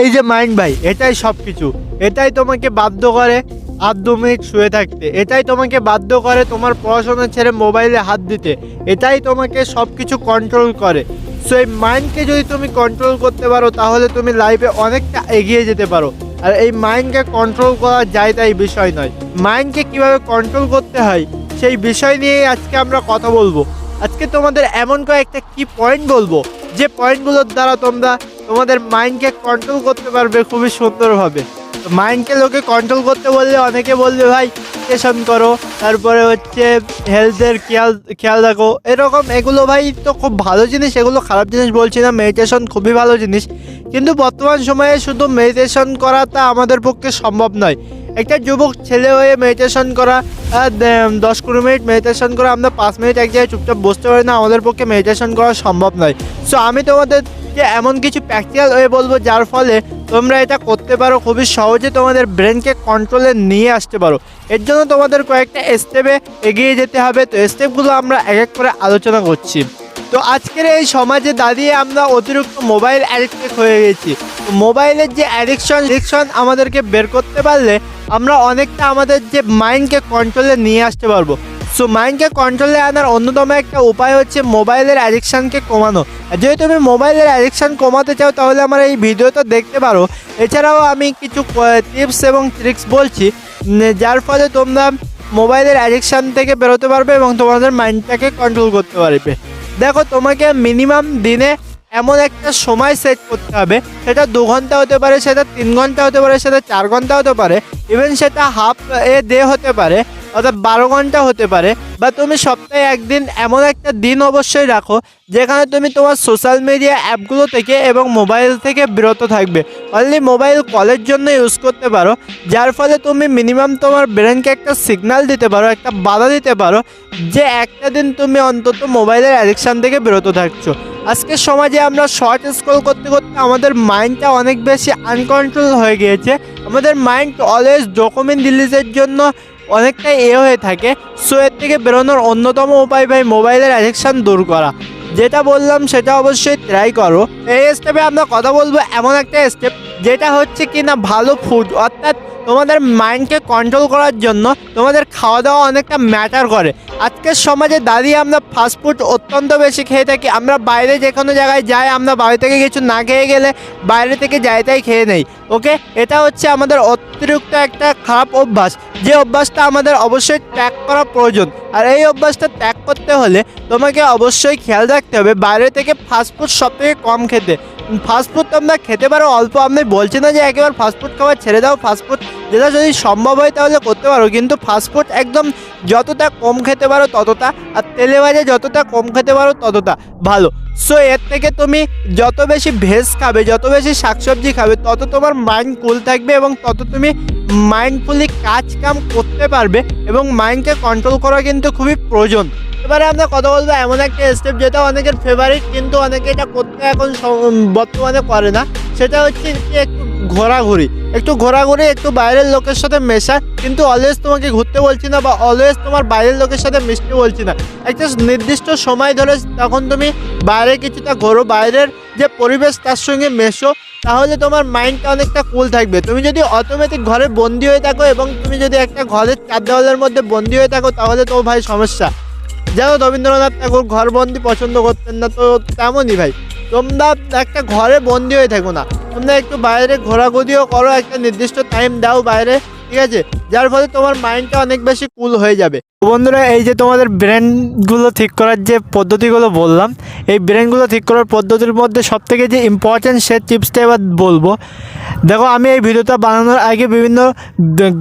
এই যে মাইন্ড ভাই, এটাই সব কিছু। এটাই তোমাকে বাধ্য করে 8-2 মিনিট শুয়ে থাকতে, এটাই তোমাকে বাধ্য করে তোমার পড়াশোনা ছেড়ে মোবাইলে হাত দিতে, এটাই তোমাকে সব কিছু কন্ট্রোল করে। সো এই মাইন্ডকে যদি তুমি কন্ট্রোল করতে পারো তাহলে তুমি লাইফে অনেকটা এগিয়ে যেতে পারো। আর এই মাইন্ডকে কন্ট্রোল করা যায় তাই বিষয় নয়, মাইন্ডকে কিভাবে কন্ট্রোল করতে হয় সেই বিষয় নিয়েই আজকে আমরা কথা বলবো। আজকে তোমাদের এমন কয়েকটা কি পয়েন্ট বলবো যে পয়েন্টগুলোর দ্বারা তোমরা তোমাদের মাইন্ডকে কন্ট্রোল করতে পারবে খুবই সুন্দরভাবে। মাইন্ডকে লোকে কন্ট্রোল করতে বললে অনেকে বলবে ভাই মেডিটেশন করো, তারপরে হচ্ছে হেলথের খেয়াল রাখো, এরকম। এগুলো ভাই তো খুব ভালো জিনিস, এগুলো খারাপ জিনিস বলছি না, মেডিটেশন খুবই ভালো জিনিস। কিন্তু বর্তমান সময়ে শুধু মেডিটেশন করাটা আমাদের পক্ষে সম্ভব নয়। একটা যুবক ছেলে হয়ে মেডিটেশন করা 10-15 মিনিট মেডিটেশন করা, আমরা 5 মিনিট এক জায়গায় চুপচাপ বসতে পারি না, আমাদের পক্ষে মেডিটেশন করা সম্ভব নয়। সো আমি তোমাদেরকে এমন কিছু প্র্যাকটিক্যাল হয়ে বলবো যার ফলে তোমরা এটা করতে পারো, খুবই সহজে তোমাদের ব্রেনকে কন্ট্রোলে নিয়ে আসতে পারো। এর জন্য তোমাদের কয়েকটা স্টেপে এগিয়ে যেতে হবে। তো স্টেপগুলো আমরা এক এক করে আলোচনা করছি। তো আজকের এই সমাজে দাঁড়িয়ে আমরা অতিরিক্ত মোবাইল অ্যাডিক্টেড হয়ে গেছি। তো মোবাইলের যে অ্যাডিকশন আমাদেরকে বের করতে পারলে আমরা অনেকটা আমাদের যে মাইন্ডকে কন্ট্রোলে নিয়ে আসতে পারবো। সো মাইন্ডকে কন্ট্রোলে আনার অন্যতম একটা উপায় হচ্ছে মোবাইলের অ্যাডিকশানকে কমানো। যদি তুমি মোবাইলের অ্যাডিকশান কমাতে চাও তাহলে আমার এই ভিডিওটা দেখতে পারো। এছাড়াও আমি কিছু টিপস এবং ট্রিক্স বলছি যার ফলে তোমরা মোবাইলের অ্যাডিকশান থেকে বেরোতে পারবে এবং তোমাদের মাইন্ডটাকে কন্ট্রোল করতে পারবে। দেখো, তোমাকে মিনিমাম দিনে এমন একটা সময় সেট করতে হবে, সেটা 2 ঘন্টা হতে পারে, সেটা 3 ঘন্টা হতে পারে, সেটা 4 ঘন্টা হতে পারে, ইভেন সেটা হাফ ডে হতে পারে, অর্থাৎ 12 ঘন্টা হতে পারে। বা তুমি সপ্তাহে একদিন এমন একটা দিন অবশ্যই রাখো যেখানে তুমি তোমার সোশ্যাল মিডিয়া অ্যাপগুলো থেকে এবং মোবাইল থেকে বিরত থাকবে। অনলি মোবাইল কলের জন্য ইউজ করতে পারো, যার ফলে তুমি মিনিমাম তোমার ব্রেনকে একটা সিগন্যাল দিতে পারো, একটা বাধা দিতে পারো যে একটা দিন তুমি অন্তত মোবাইলের অ্যাডিকশান থেকে বিরত থাকছো। আজকের সমাজে আমরা শর্ট স্ক্রল করতে করতে আমাদের মাইন্ডটা অনেক বেশি আনকন্ট্রোল হয়ে গিয়েছে। আমাদের মাইন্ড অলওয়েজ ডকুমেন্ট রিলিজের জন্য অনেকটাই হয়ে থাকে। সো এর থেকে বেরোনোর অন্যতম উপায় ভাই মোবাইলের অ্যাডিকশান দূর করা। যেটা বললাম সেটা অবশ্যই ট্রাই করো। এই স্টেপে আমরা কথা বলবো এমন একটা স্টেপ যেটা হচ্ছে কি না ভালো ফুড, অর্থাৎ তোমাদের মাইন্ডকে কন্ট্রোল করার জন্য তোমাদের খাওয়া দাওয়া অনেকটা ম্যাটার করে। আজকের সমাজে দাঁড়িয়ে আমরা ফাস্টফুড অত্যন্ত বেশি খেয়ে থাকি। আমরা বাইরে যে কোনো জায়গায় যাই, আমরা বাড়ি থেকে কিছু না খেয়ে গেলে বাইরে থেকে যাই তাই খেয়ে নেই। ওকে, এটা হচ্ছে আমাদের অতিরিক্ত একটা খারাপ অভ্যাস, যে অভ্যাসটা আমাদের অবশ্যই ত্যাগ করা প্রয়োজন। আর এই অভ্যাসটা ত্যাগ করতে হলে তোমাকে অবশ্যই খেয়াল রাখতে হবে বাইরে থেকে ফাস্টফুড সব থেকে কম খেতে। ফাস্টফুড তোমরা খেতে পারো অল্প, আমি বলছি না যে একেবারে ফাস্টফুড খাবার ছেড়ে দাও, ফাস্টফুড যেটা যদি সম্ভব হয় তাহলে করতে পারো, কিন্তু ফাস্টফুড একদম যতটা কম খেতে পারো ততটা, আর তেলে ভাজা যতটা কম খেতে পারো ততটা ভালো। সো এর থেকে তুমি যত বেশি ভেজ খাবে, যত বেশি শাকসবজি খাবে, তত তোমার মাইন্ড কুল থাকবে এবং তত তুমি মাইন্ডফুলি কাম করতে পারবে। এবং মাইন্ডকে কন্ট্রোল করা কিন্তু খুবই প্রয়োজন। এবারে আমরা কথা বলবো এমন একটা স্টেপ যেটা অনেকের ফেভারিট, কিন্তু অনেকে এটা করতে এখন বর্তমানে করে না। সেটা হচ্ছে একটু ঘোরাঘুরি, একটু বাইরের লোকের সাথে মেশা। কিন্তু অলওয়েজ তোমাকে ঘুরতে বলছি না, বা অলওয়েজ তোমার বাইরের লোকের সাথে মিশতে বলছি না। একটা নির্দিষ্ট সময় ধরে তখন তুমি বাইরে কিছুটা ঘোরো, বাইরের যে পরিবেশ তার সঙ্গে মেশো, তাহলে তোমার মাইন্ডটা অনেকটা কুল থাকবে। তুমি যদি অটোমেটিক ঘরে বন্দি হয়ে থাকো এবং তুমি যদি একটা ঘরের 4 দেওয়ালের মধ্যে বন্দি হয়ে থাকো তাহলে তো ভাই সমস্যা। যেন রবীন্দ্রনাথ ঠাকুর ঘরবন্দি পছন্দ করতেন না, তো তেমনই ভাই তোমরা একটা ঘরে বন্দি হয়ে থাকো না, তোমরা একটু বাইরে ঘোরাঘুরিও করো, একটা নির্দিষ্ট টাইম দাও বাইরে, ঠিক আছে, যার ফলে তোমার মাইন্ডটা অনেক বেশি কুল হয়ে যাবে। বন্ধুরা, এই যে তোমাদের ব্রেনগুলো ঠিক করার যে পদ্ধতিগুলো বললাম, এই ব্রেনগুলো ঠিক করার পদ্ধতির মধ্যে সবথেকে যে ইম্পর্ট্যান্ট সে টিপসটা এবার বলবো। দেখো, আমি এই ভিডিওটা বানানোর আগে বিভিন্ন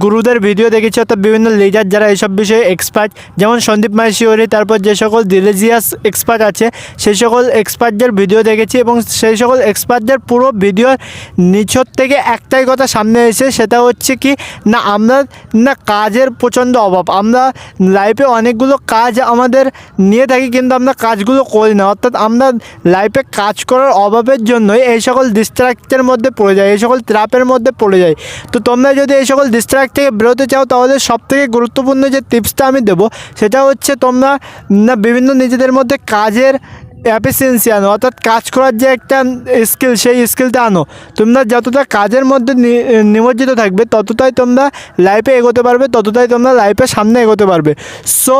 গুরুদের ভিডিও দেখেছি, অর্থাৎ বিভিন্ন লিডার যারা এইসব বিষয়ে এক্সপার্ট, যেমন সন্দীপ মাহেশ্বরী, তারপর যে সকল রিলিজিয়াস এক্সপার্ট আছে সেই সকল এক্সপার্টদের ভিডিও দেখেছি। এবং সেই সকল এক্সপার্টদের পুরো ভিডিওর নিচর থেকে একটাই কথা সামনে এসে, সেটা হচ্ছে কি না আমরা না কাজের প্রচণ্ড অভাব। আমরা লাইফে অনেকগুলো কাজ আমাদের নিয়ে থাকি কিন্তু আমরা কাজগুলো করি না, অর্থাৎ আমরা লাইফে কাজ করার অভাবের জন্যই এই সকল ডিস্ট্রাক্টের মধ্যে পড়ে যাই, এই সকল ট্র্যাপের মধ্যে পড়ে যাই। তো তোমরা যদি এই সকল ডিস্ট্রাক্ট থেকে বেরোতে চাও তাহলে সবথেকে গুরুত্বপূর্ণ যে টিপসটা আমি দেবো সেটা হচ্ছে তোমরা না বিভিন্ন নিজেদের মধ্যে কাজের অ্যাফিসিয়েন্সি আনো, অর্থাৎ কাজ করার যে একটা স্কিল, সেই স্কিলটা আনো। তোমরা যতটা কাজের মধ্যে নিমজ্জিত থাকবে ততটাই তোমরা লাইফে এগোতে পারবে, ততটাই তোমরা লাইফে সামনে এগোতে পারবে। সো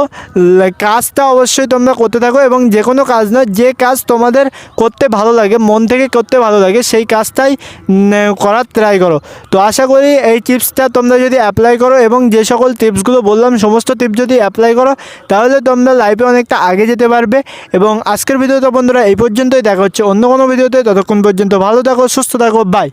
কাজটা অবশ্যই তোমরা করতে থাকো, এবং যে কোনো কাজ নয়, যে কাজ তোমাদের করতে ভালো লাগে, মন থেকে করতে ভালো লাগে, সেই কাজটাই করার ট্রাই করো। তো আশা করি এই টিপসটা তোমরা যদি অ্যাপ্লাই করো, এবং যে সকল টিপসগুলো বললাম সমস্ত টিপস যদি অ্যাপ্লাই করো, তাহলে তোমরা লাইফে অনেকটা আগে যেতে পারবে। এবং আজকের ভিডিওতে বন্ধুরা এই পর্যন্তই, দেখা হচ্ছে অন্য কোনো ভিডিওতে। ততক্ষণ পর্যন্ত ভালো থাকো, সুস্থ থাকো, বাই।